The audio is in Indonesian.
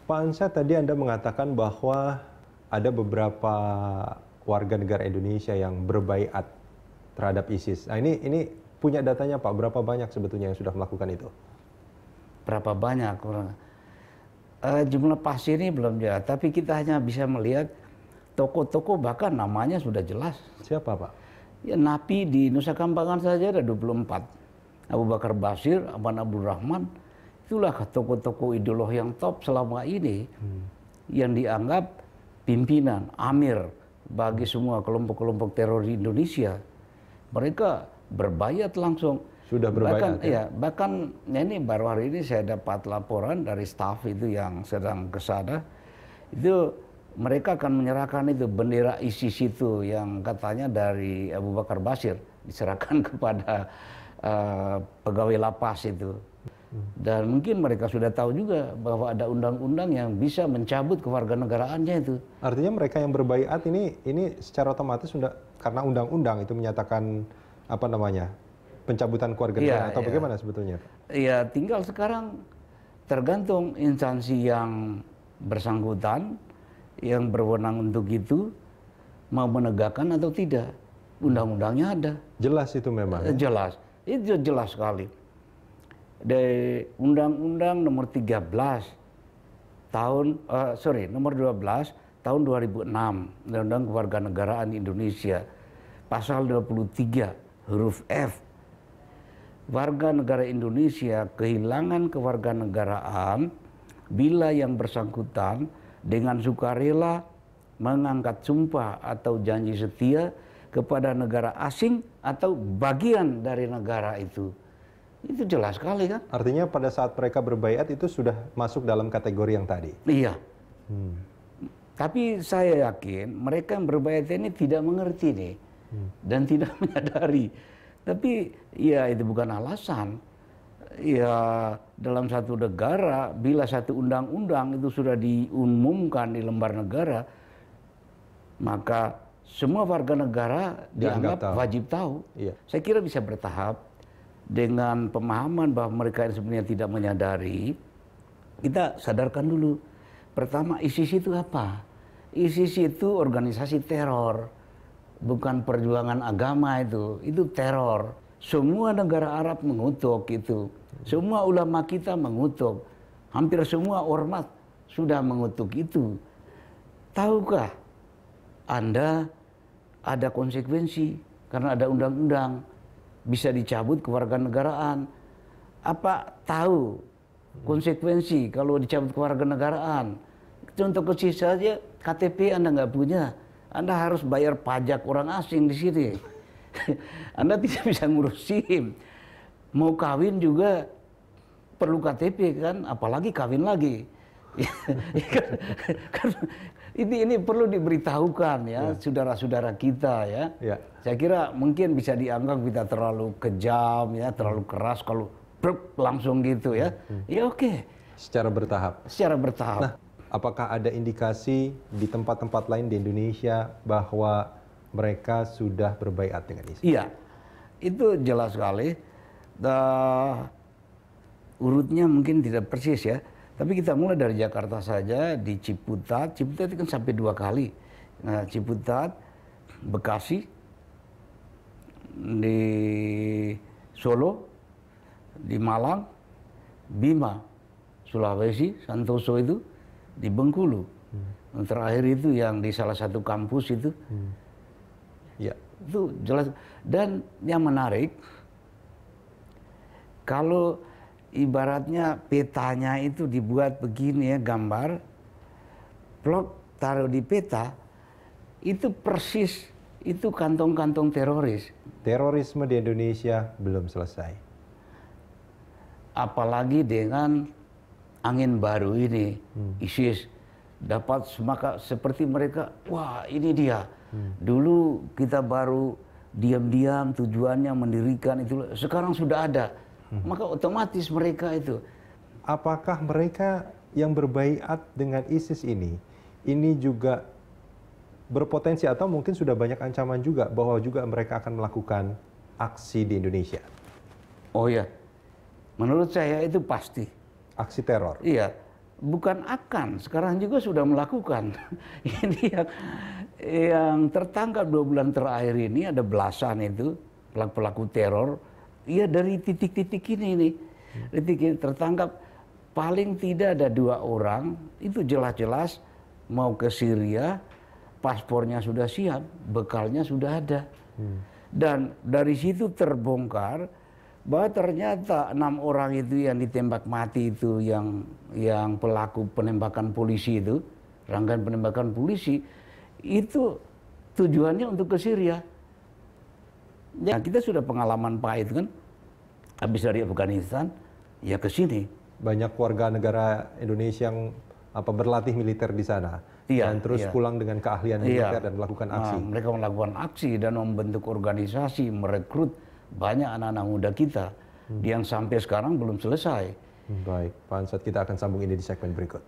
Pak Ansyad, tadi Anda mengatakan bahwa ada beberapa warga negara Indonesia yang berbaiat terhadap ISIS. Nah, ini punya datanya Pak, berapa banyak sebetulnya yang sudah melakukan itu? Berapa banyak orang? Jumlah pasti ini belum jelas, tapi kita hanya bisa melihat tokoh-tokoh, bahkan namanya sudah jelas. Siapa Pak? Ya, napi di Nusa Kambangan saja ada 24. Abu Bakar Basir, Aman Abdurrahman, itulah tokoh-tokoh ideolog yang top selama ini, yang dianggap pimpinan, amir bagi semua kelompok-kelompok teror di Indonesia. Mereka berbayat langsung. Sudah berbayat, bahkan ini baru hari ini saya dapat laporan dari staf itu yang sedang ke sana. Itu mereka akan menyerahkan itu bendera ISIS itu yang katanya dari Abu Bakar Basir, diserahkan kepada pegawai lapas itu. Dan mungkin mereka sudah tahu juga bahwa ada undang-undang yang bisa mencabut kewarganegaraannya itu. Artinya mereka yang berbaiat ini secara otomatis sudah, karena undang-undang itu menyatakan apa namanya, pencabutan kewarganegaraan atau bagaimana sebetulnya? Iya, tinggal sekarang tergantung instansi yang bersangkutan, yang berwenang untuk itu, mau menegakkan atau tidak. Undang-undangnya ada. Jelas itu memang? Jelas, itu jelas sekali. Dari Undang-Undang nomor 13 tahun, nomor 12 tahun 2006, Undang-Undang Kewarganegaraan Indonesia, pasal 23 huruf F. Warga negara Indonesia kehilangan kewarganegaraan bila yang bersangkutan dengan sukarela mengangkat sumpah atau janji setia kepada negara asing atau bagian dari negara itu. Itu jelas sekali kan? Artinya pada saat mereka berbaiat itu sudah masuk dalam kategori yang tadi? Iya. Tapi saya yakin mereka yang berbaiat ini tidak mengerti nih. Dan tidak menyadari. Tapi ya itu bukan alasan. Ya dalam satu negara, bila satu undang-undang itu sudah diumumkan di lembar negara, maka semua warga negara dianggap wajib tahu. Iya. Saya kira bisa bertahap dengan pemahaman bahwa mereka sebenarnya tidak menyadari. Kita sadarkan dulu. Pertama, ISIS itu apa? ISIS itu organisasi teror. Bukan perjuangan agama itu teror. Semua negara Arab mengutuk itu. Semua ulama kita mengutuk. Hampir semua ormas sudah mengutuk itu. Tahukah Anda ada konsekuensi karena ada undang-undang bisa dicabut kewarganegaraan? Apa tahu konsekuensi kalau dicabut kewarganegaraan? Contoh kecil saja, KTP Anda nggak punya. Anda harus bayar pajak orang asing di sini. Anda tidak bisa ngurus SIM. Mau kawin juga perlu KTP kan, apalagi kawin lagi. Ini perlu diberitahukan ya, saudara-saudara kita ya. Saya kira mungkin bisa dianggap kita terlalu kejam ya, terlalu keras kalau langsung gitu ya. Ya oke. Secara bertahap. Secara bertahap. Nah, apakah ada indikasi di tempat-tempat lain di Indonesia bahwa mereka sudah berbaiat dengan ISIS? Iya, itu jelas sekali. Urutnya mungkin tidak persis ya, tapi kita mulai dari Jakarta saja, di Ciputat. Ciputat itu kan sampai 2 kali. Nah, Ciputat, Bekasi, di Solo, di Malang, Bima, Sulawesi, Santoso itu, di Bengkulu. Terakhir itu yang di salah satu kampus itu. Ya. Itu jelas. Dan yang menarik, kalau ibaratnya petanya itu dibuat begini ya, gambar, plot taruh di peta, itu persis, itu kantong-kantong teroris. Terorisme di Indonesia belum selesai. Apalagi dengan angin baru ini, ISIS dapat semaka seperti mereka, wah ini dia. Dulu kita baru diam-diam tujuannya mendirikan itu, sekarang sudah ada. Maka otomatis mereka itu. Apakah mereka yang berbaiat dengan ISIS ini juga berpotensi atau mungkin sudah banyak ancaman juga bahwa juga mereka akan melakukan aksi di Indonesia? Oh ya, menurut saya itu pasti. Aksi teror? Iya, bukan akan, sekarang juga sudah melakukan. Ini yang tertangkap 2 bulan terakhir ini ada belasan itu pelaku-pelaku teror. Ya dari titik-titik ini nih, titik ini tertangkap paling tidak ada 2 orang itu jelas-jelas mau ke Syria, paspornya sudah siap, bekalnya sudah ada. Dan dari situ terbongkar bahwa ternyata 6 orang itu yang ditembak mati itu yang pelaku penembakan polisi itu, rangkaian penembakan polisi itu tujuannya untuk ke Syria. Ya, kita sudah pengalaman pahit kan, habis dari Afghanistan ya ke sini. Banyak warga negara Indonesia yang berlatih militer di sana dan terus pulang dengan keahlian militer dan melakukan aksi. Mereka melakukan aksi dan membentuk organisasi, merekrut banyak anak-anak muda kita yang sampai sekarang belum selesai. Baik, Pak Ansat, kita akan sambung ini di segmen berikut.